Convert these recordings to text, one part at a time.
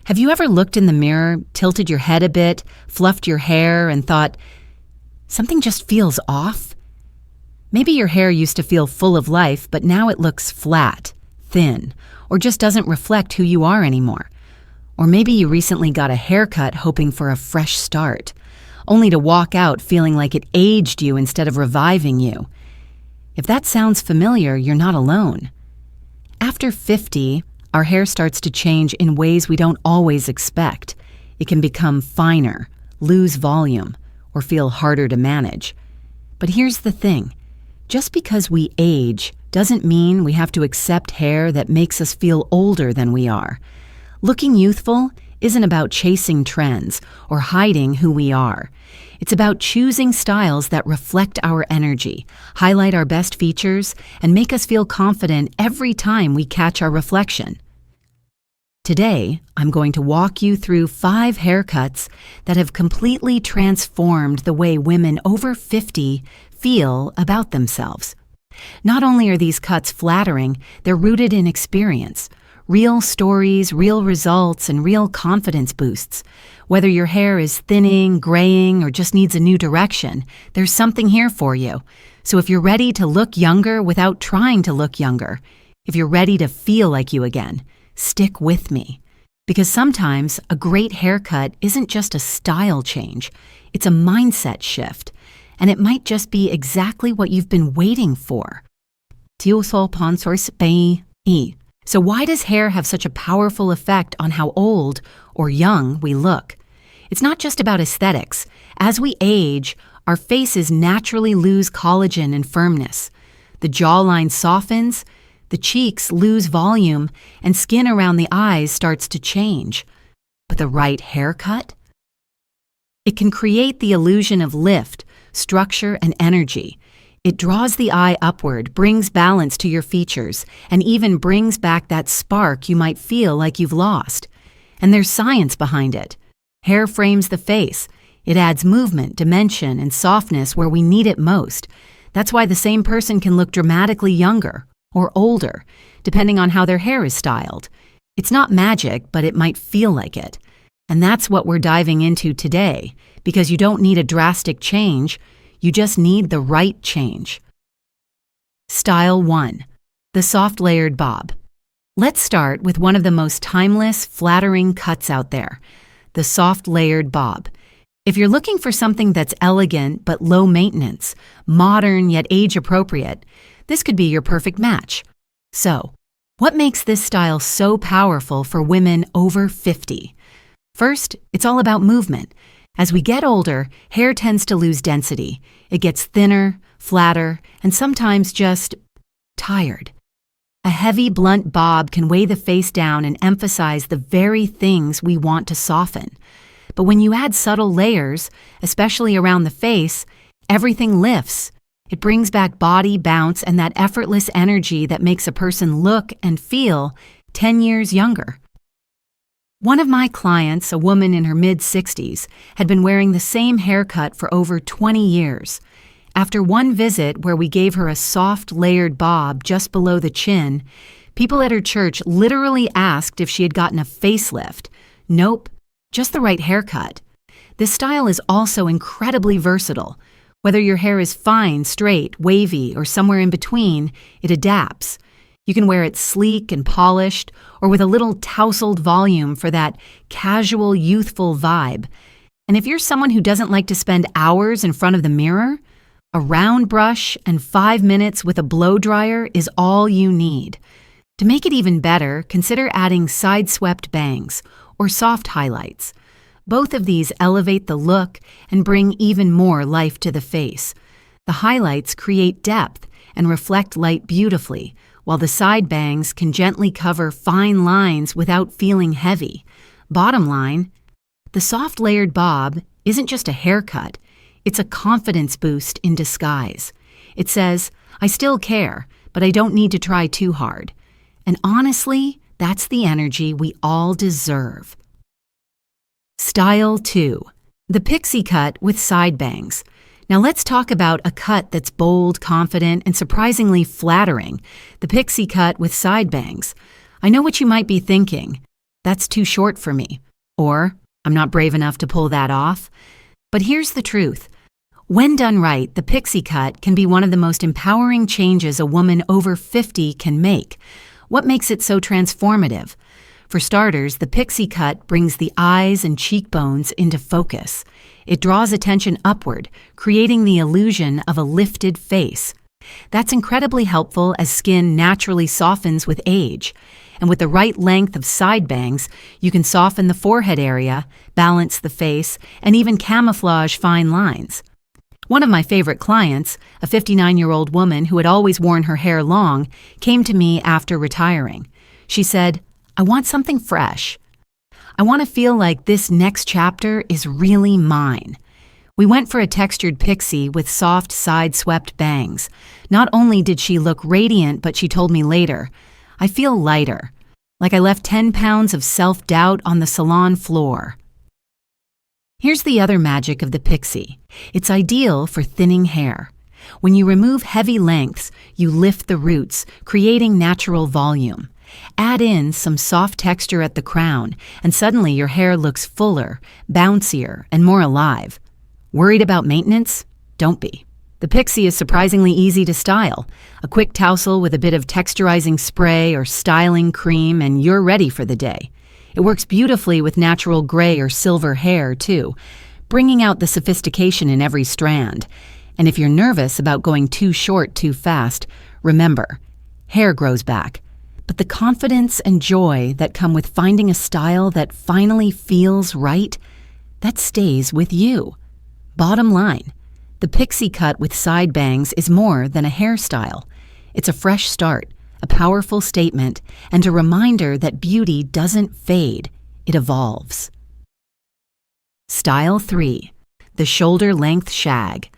Have you ever looked in the mirror, tilted your head a bit, fluffed your hair, and thought, something just feels off? Maybe your hair used to feel full of life, but now it looks flat, thin, or just doesn't reflect who you are anymore. Or maybe you recently got a haircut hoping for a fresh start, only to walk out feeling like it aged you instead of reviving you. If that sounds familiar, you're not alone. After 50, our hair starts to change in ways we don't always expect. It can become finer, lose volume, or feel harder to manage. But here's the thing. Just because we age doesn't mean we have to accept hair that makes us feel older than we are. Looking youthful isn't about chasing trends or hiding who we are. It's about choosing styles that reflect our energy, highlight our best features, and make us feel confident every time we catch our reflection. Today, I'm going to walk you through 5 haircuts that have completely transformed the way women over 50 feel about themselves. Not only are these cuts flattering, they're rooted in experience. Real stories, real results, and real confidence boosts. Whether your hair is thinning, graying, or just needs a new direction, there's something here for you. So if you're ready to look younger without trying to look younger, if you're ready to feel like you again, stick with me. Because sometimes a great haircut isn't just a style change, it's a mindset shift. And it might just be exactly what you've been waiting for. So why does hair have such a powerful effect on how old or young we look? It's not just about aesthetics. As we age, our faces naturally lose collagen and firmness. The jawline softens, the cheeks lose volume, and skin around the eyes starts to change. But the right haircut? It can create the illusion of lift, structure, and energy. It draws the eye upward, brings balance to your features, and even brings back that spark you might feel like you've lost. And there's science behind it. Hair frames the face. It adds movement, dimension, and softness where we need it most. That's why the same person can look dramatically younger or older, depending on how their hair is styled. It's not magic, but it might feel like it. And that's what we're diving into today, because you don't need a drastic change, you just need the right change. Style 1. The soft layered bob. Let's start with one of the most timeless, flattering cuts out there, the soft layered bob. If you're looking for something that's elegant but low maintenance, modern yet age appropriate, this could be your perfect match. So, what makes this style so powerful for women over 50? First, it's all about movement. As we get older, hair tends to lose density. It gets thinner, flatter, and sometimes just tired. A heavy, blunt bob can weigh the face down and emphasize the very things we want to soften. But when you add subtle layers, especially around the face, everything lifts. It brings back body bounce and that effortless energy that makes a person look and feel 10 years younger. One of my clients, a woman in her mid-60s, had been wearing the same haircut for over 20 years. After one visit where we gave her a soft, layered bob just below the chin, people at her church literally asked if she had gotten a facelift. Nope, just the right haircut. This style is also incredibly versatile. Whether your hair is fine, straight, wavy, or somewhere in between, it adapts. You can wear it sleek and polished, or with a little tousled volume for that casual, youthful vibe. And if you're someone who doesn't like to spend hours in front of the mirror, a round brush and 5 minutes with a blow dryer is all you need. To make it even better, consider adding side-swept bangs or soft highlights. Both of these elevate the look and bring even more life to the face. The highlights create depth and reflect light beautifully, while the side bangs can gently cover fine lines without feeling heavy. Bottom line, the soft layered bob isn't just a haircut, it's a confidence boost in disguise. It says, I still care, but I don't need to try too hard. And honestly, that's the energy we all deserve. Style 2. The pixie cut with side bangs. Now let's talk about a cut that's bold, confident, and surprisingly flattering, the pixie cut with side bangs. I know what you might be thinking. that's too short for me. Or, I'm not brave enough to pull that off. But here's the truth. When done right, the pixie cut can be one of the most empowering changes a woman over 50 can make. What makes it so transformative? For starters, the pixie cut brings the eyes and cheekbones into focus. It draws attention upward, creating the illusion of a lifted face. That's incredibly helpful as skin naturally softens with age. And with the right length of side bangs, you can soften the forehead area, balance the face, and even camouflage fine lines. One of my favorite clients, a 59-year-old woman who had always worn her hair long, came to me after retiring. She said, "I want something fresh. I want to feel like this next chapter is really mine." We went for a textured pixie with soft side-swept bangs. Not only did she look radiant, but she told me later, "I feel lighter, like I left 10 pounds of self-doubt on the salon floor." Here's the other magic of the pixie. It's ideal for thinning hair. When you remove heavy lengths, you lift the roots, creating natural volume. Add in some soft texture at the crown, and suddenly your hair looks fuller, bouncier, and more alive. Worried about maintenance? Don't be. The pixie is surprisingly easy to style. A quick tousle with a bit of texturizing spray or styling cream, and you're ready for the day. It works beautifully with natural gray or silver hair, too, bringing out the sophistication in every strand. And if you're nervous about going too short too fast, remember, hair grows back. But the confidence and joy that come with finding a style that finally feels right, that stays with you. Bottom line, the pixie cut with side bangs is more than a hairstyle. It's a fresh start, a powerful statement, and a reminder that beauty doesn't fade, it evolves. Style 3. The shoulder-length shag.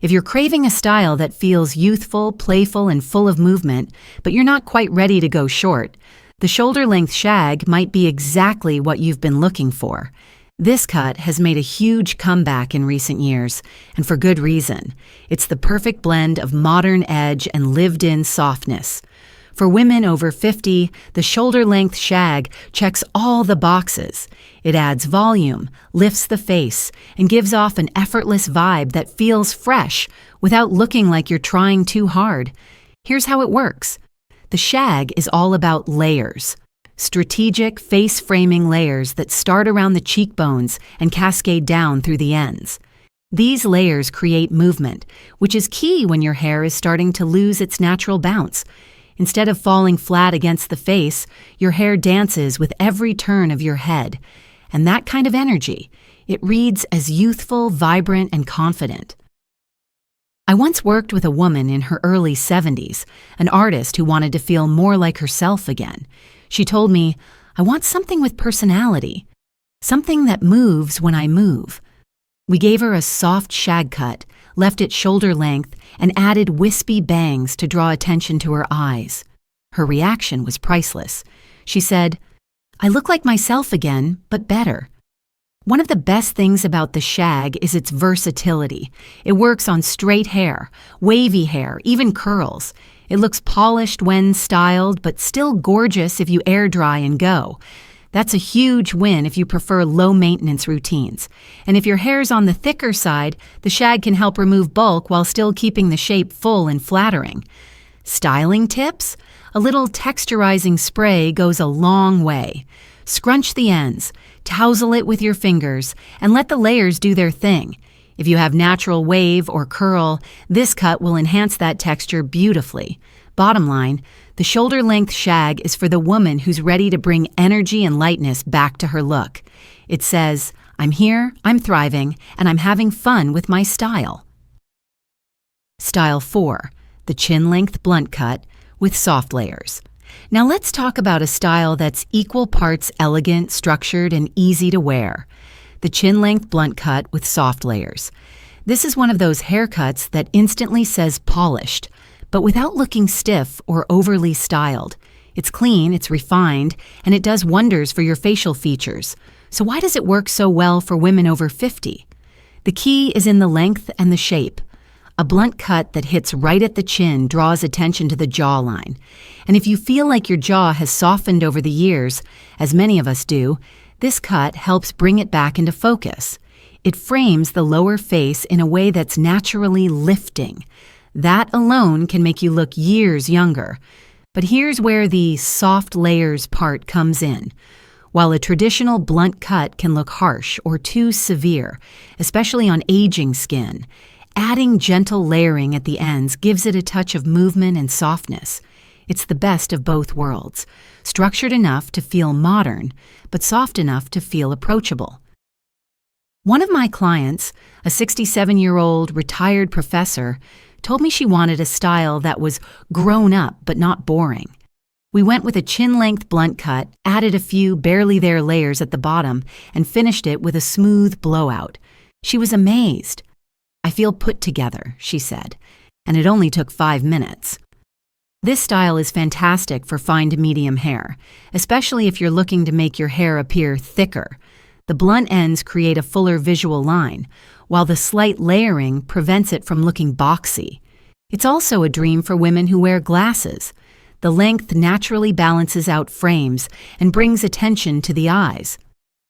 If you're craving a style that feels youthful, playful, and full of movement, but you're not quite ready to go short, the shoulder-length shag might be exactly what you've been looking for. This cut has made a huge comeback in recent years, and for good reason. It's the perfect blend of modern edge and lived-in softness. For women over 50, the shoulder-length shag checks all the boxes. It adds volume, lifts the face, and gives off an effortless vibe that feels fresh without looking like you're trying too hard. Here's how it works. The shag is all about layers. Strategic face-framing layers that start around the cheekbones and cascade down through the ends. These layers create movement, which is key when your hair is starting to lose its natural bounce. Instead of falling flat against the face, your hair dances with every turn of your head. And that kind of energy, it reads as youthful, vibrant, and confident. I once worked with a woman in her early 70s, an artist who wanted to feel more like herself again. She told me, "I want something with personality, something that moves when I move." We gave her a soft shag cut, left it shoulder length, and added wispy bangs to draw attention to her eyes. Her reaction was priceless. She said, "I look like myself again, but better." One of the best things about the shag is its versatility. It works on straight hair, wavy hair, even curls. It looks polished when styled, but still gorgeous if you air dry and go. That's a huge win if you prefer low-maintenance routines. And if your hair's on the thicker side, the shag can help remove bulk while still keeping the shape full and flattering. Styling tips? A little texturizing spray goes a long way. Scrunch the ends, tousle it with your fingers, and let the layers do their thing. If you have natural wave or curl, this cut will enhance that texture beautifully. Bottom line, the shoulder-length shag is for the woman who's ready to bring energy and lightness back to her look. It says, "I'm here, I'm thriving, and I'm having fun with my style." Style 4. The chin-length blunt cut with soft layers. Now let's talk about a style that's equal parts elegant, structured, and easy to wear. The chin-length blunt cut with soft layers. This is one of those haircuts that instantly says polished, but without looking stiff or overly styled. It's clean, it's refined, and it does wonders for your facial features. So why does it work so well for women over 50? The key is in the length and the shape. A blunt cut that hits right at the chin draws attention to the jawline. And if you feel like your jaw has softened over the years, as many of us do, this cut helps bring it back into focus. It frames the lower face in a way that's naturally lifting. That alone can make you look years younger. But here's where the soft layers part comes in. While a traditional blunt cut can look harsh or too severe, especially on aging skin, adding gentle layering at the ends gives it a touch of movement and softness. It's the best of both worlds, structured enough to feel modern, but soft enough to feel approachable. One of my clients, a 67-year-old retired professor, told me she wanted a style that was grown up but not boring. We went with a chin-length blunt cut, added a few barely there layers at the bottom, and finished it with a smooth blowout. She was amazed. "I feel put together," she said, and it only took 5 minutes. This style is fantastic for fine to medium hair, especially if you're looking to make your hair appear thicker. The blunt ends create a fuller visual line, while the slight layering prevents it from looking boxy. It's also a dream for women who wear glasses. The length naturally balances out frames and brings attention to the eyes.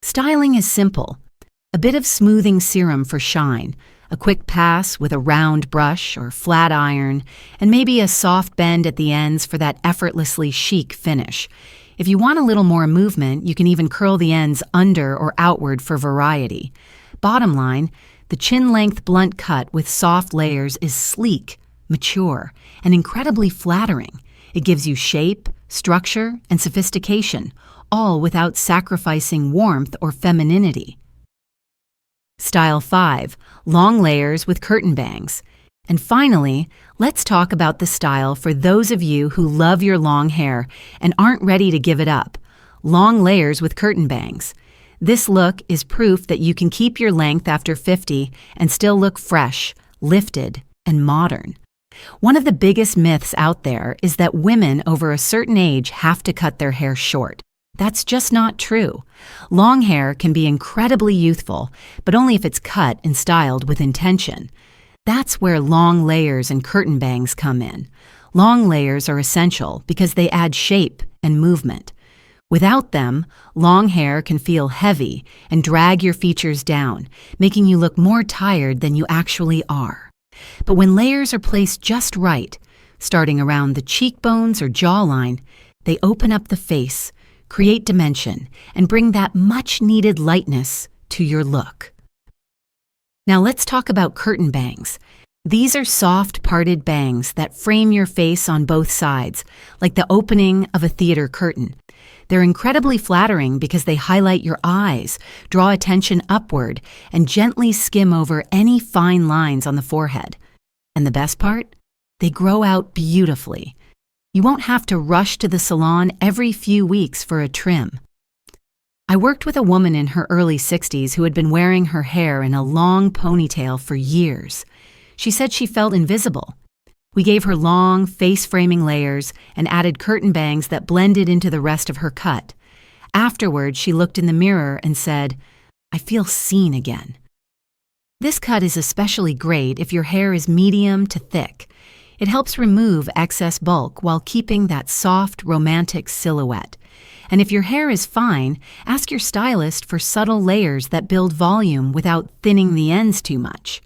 Styling is simple. A bit of smoothing serum for shine, a quick pass with a round brush or flat iron, and maybe a soft bend at the ends for that effortlessly chic finish. If you want a little more movement, you can even curl the ends under or outward for variety. Bottom line, the chin-length blunt cut with soft layers is sleek, mature, and incredibly flattering. It gives you shape, structure, and sophistication, all without sacrificing warmth or femininity. Style 5, long layers with curtain bangs. And finally, let's talk about the style for those of you who love your long hair and aren't ready to give it up. Long layers with curtain bangs. This look is proof that you can keep your length after 50 and still look fresh, lifted, and modern. One of the biggest myths out there is that women over a certain age have to cut their hair short. That's just not true. Long hair can be incredibly youthful, but only if it's cut and styled with intention. That's where long layers and curtain bangs come in. Long layers are essential because they add shape and movement. Without them, long hair can feel heavy and drag your features down, making you look more tired than you actually are. But when layers are placed just right, starting around the cheekbones or jawline, they open up the face, create dimension, and bring that much-needed lightness to your look. Now let's talk about curtain bangs. These are soft, parted bangs that frame your face on both sides, like the opening of a theater curtain. They're incredibly flattering because they highlight your eyes, draw attention upward, and gently skim over any fine lines on the forehead. And the best part? They grow out beautifully. You won't have to rush to the salon every few weeks for a trim. I worked with a woman in her early 60s who had been wearing her hair in a long ponytail for years. She said she felt invisible. We gave her long, face-framing layers and added curtain bangs that blended into the rest of her cut. Afterward, she looked in the mirror and said, "I feel seen again." This cut is especially great if your hair is medium to thick. It helps remove excess bulk while keeping that soft, romantic silhouette. And if your hair is fine, ask your stylist for subtle layers that build volume without thinning the ends too much.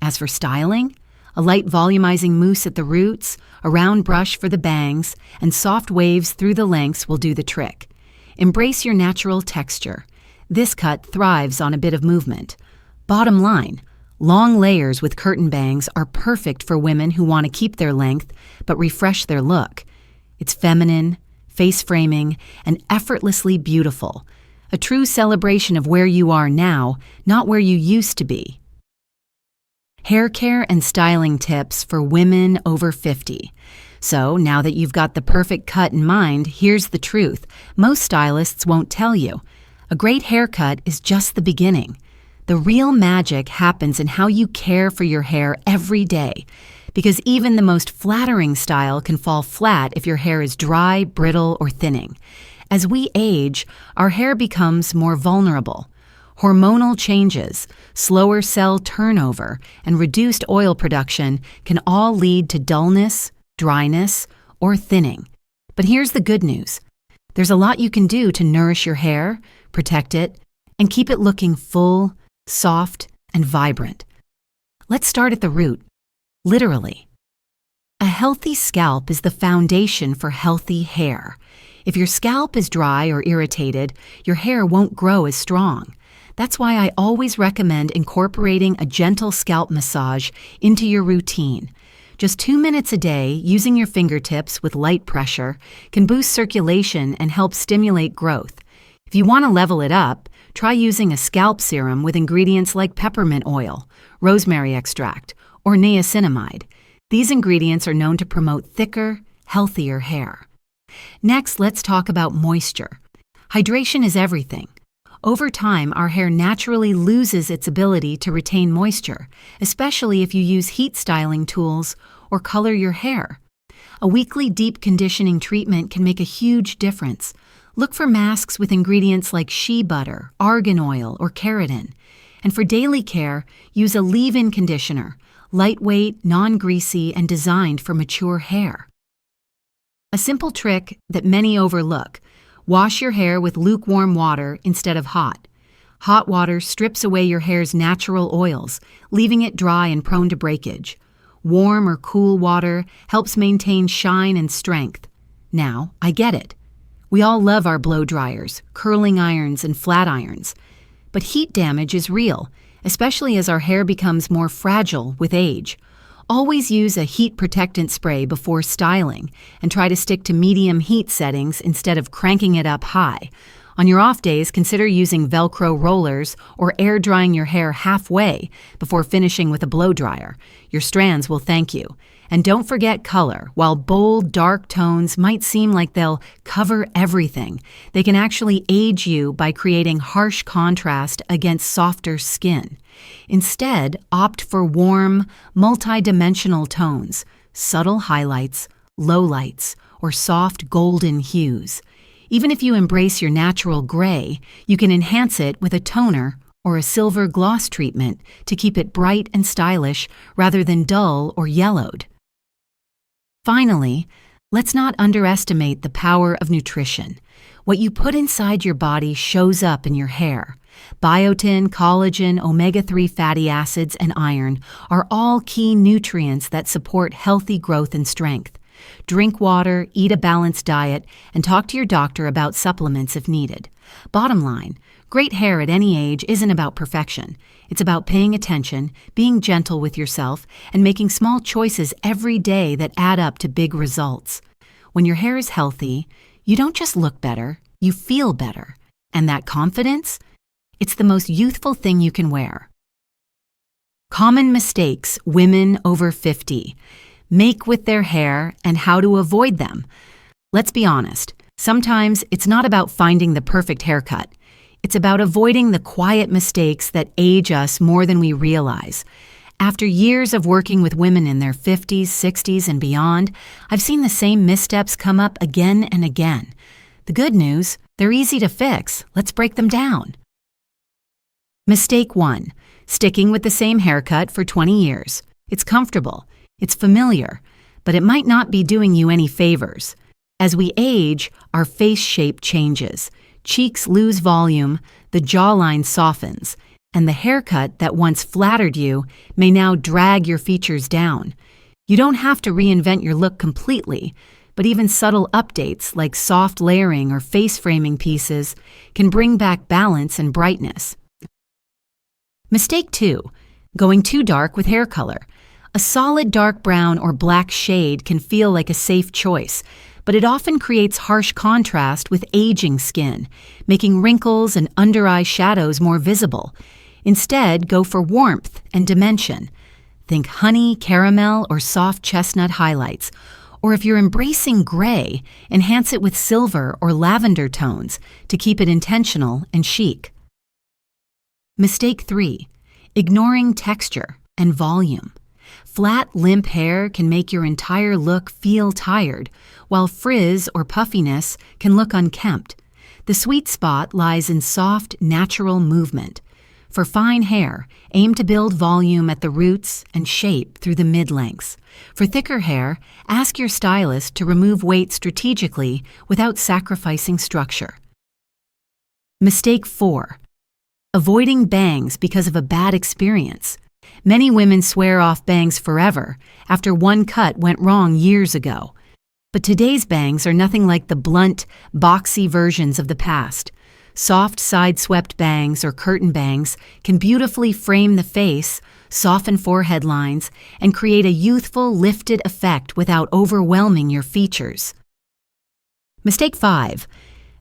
As for styling, a light volumizing mousse at the roots, a round brush for the bangs, and soft waves through the lengths will do the trick. Embrace your natural texture. This cut thrives on a bit of movement. Bottom line, long layers with curtain bangs are perfect for women who want to keep their length but refresh their look. It's feminine, face-framing, and effortlessly beautiful. A true celebration of where you are now, not where you used to be. Hair care and styling tips for women over 50. So, now that you've got the perfect cut in mind, here's the truth. Most stylists won't tell you. A great haircut is just the beginning. The real magic happens in how you care for your hair every day, because even the most flattering style can fall flat if your hair is dry, brittle, or thinning. As we age, our hair becomes more vulnerable. Hormonal changes, slower cell turnover, and reduced oil production can all lead to dullness, dryness, or thinning. But here's the good news. There's a lot you can do to nourish your hair, protect it, and keep it looking full, soft, and vibrant. Let's start at the root, literally. A healthy scalp is the foundation for healthy hair. If your scalp is dry or irritated, your hair won't grow as strong. That's why I always recommend incorporating a gentle scalp massage into your routine. Just 2 minutes a day, using your fingertips with light pressure, can boost circulation and help stimulate growth. If you want to level it up, try using a scalp serum with ingredients like peppermint oil, rosemary extract, or niacinamide. These ingredients are known to promote thicker, healthier hair. Next, let's talk about moisture. Hydration is everything. Over time, our hair naturally loses its ability to retain moisture, especially if you use heat styling tools or color your hair. A weekly deep conditioning treatment can make a huge difference. Look for masks with ingredients like shea butter, argan oil, or keratin. And for daily care, use a leave-in conditioner, lightweight, non-greasy, and designed for mature hair. A simple trick that many overlook: wash your hair with lukewarm water instead of hot. Hot water strips away your hair's natural oils, leaving it dry and prone to breakage. Warm or cool water helps maintain shine and strength. Now, I get it. We all love our blow dryers, curling irons, and flat irons. But heat damage is real, especially as our hair becomes more fragile with age. Always use a heat protectant spray before styling, and try to stick to medium heat settings instead of cranking it up high. On your off days, consider using Velcro rollers or air drying your hair halfway before finishing with a blow dryer. Your strands will thank you. And don't forget color. While bold, dark tones might seem like they'll cover everything, they can actually age you by creating harsh contrast against softer skin. Instead, opt for warm, multi-dimensional tones, subtle highlights, lowlights, or soft golden hues. Even if you embrace your natural gray, you can enhance it with a toner or a silver gloss treatment to keep it bright and stylish rather than dull or yellowed. Finally, let's not underestimate the power of nutrition. What you put inside your body shows up in your hair. Biotin, collagen, omega-3 fatty acids, and iron are all key nutrients that support healthy growth and strength. Drink water, eat a balanced diet, and talk to your doctor about supplements if needed. Bottom line, great hair at any age isn't about perfection. It's about paying attention, being gentle with yourself, and making small choices every day that add up to big results. When your hair is healthy, you don't just look better, you feel better. And that confidence? It's the most youthful thing you can wear. Common mistakes women over 50 make with their hair and how to avoid them. Let's be honest, sometimes it's not about finding the perfect haircut. It's about avoiding the quiet mistakes that age us more than we realize. After years of working with women in their 50s, 60s, and beyond, I've seen the same missteps come up again and again. The good news, they're easy to fix. Let's break them down. Mistake 1. Sticking with the same haircut for 20 years. It's comfortable. It's familiar, but it might not be doing you any favors. As we age, our face shape changes. Cheeks lose volume, the jawline softens, and the haircut that once flattered you may now drag your features down. You don't have to reinvent your look completely, but even subtle updates like soft layering or face framing pieces can bring back balance and brightness. Mistake 2. Going too dark with hair color. A solid dark brown or black shade can feel like a safe choice, but it often creates harsh contrast with aging skin, making wrinkles and under-eye shadows more visible. Instead, go for warmth and dimension. Think honey, caramel, or soft chestnut highlights. Or if you're embracing gray, enhance it with silver or lavender tones to keep it intentional and chic. Mistake 3. Ignoring texture and volume. Flat, limp hair can make your entire look feel tired, while frizz or puffiness can look unkempt. The sweet spot lies in soft, natural movement. For fine hair, aim to build volume at the roots and shape through the mid-lengths. For thicker hair, ask your stylist to remove weight strategically without sacrificing structure. Mistake 4. Avoiding bangs because of a bad experience. Many women swear off bangs forever after one cut went wrong years ago. But today's bangs are nothing like the blunt, boxy versions of the past. Soft side-swept bangs or curtain bangs can beautifully frame the face, soften forehead lines, and create a youthful, lifted effect without overwhelming your features. Mistake 5.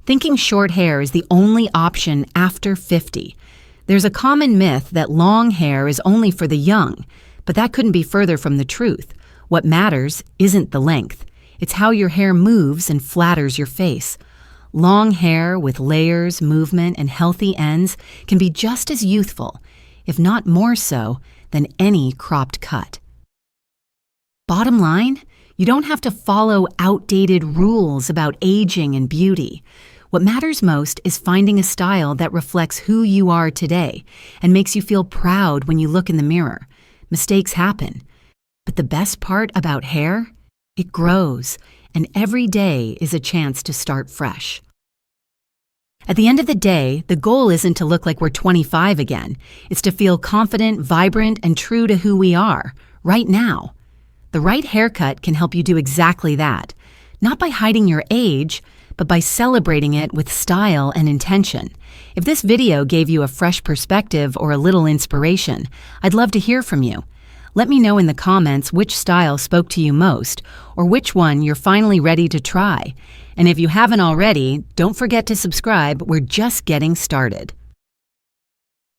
Thinking short hair is the only option after 50. There's a common myth that long hair is only for the young, but that couldn't be further from the truth. What matters isn't the length. It's how your hair moves and flatters your face. Long hair with layers, movement, and healthy ends can be just as youthful, if not more so, than any cropped cut. Bottom line, you don't have to follow outdated rules about aging and beauty. What matters most is finding a style that reflects who you are today and makes you feel proud when you look in the mirror. Mistakes happen. But the best part about hair? It grows, and every day is a chance to start fresh. At the end of the day, the goal isn't to look like we're 25 again. It's to feel confident, vibrant, and true to who we are, right now. The right haircut can help you do exactly that, not by hiding your age, but by celebrating it with style and intention. If this video gave you a fresh perspective or a little inspiration, I'd love to hear from you. Let me know in the comments which style spoke to you most, or which one you're finally ready to try. And if you haven't already, don't forget to subscribe. We're just getting started.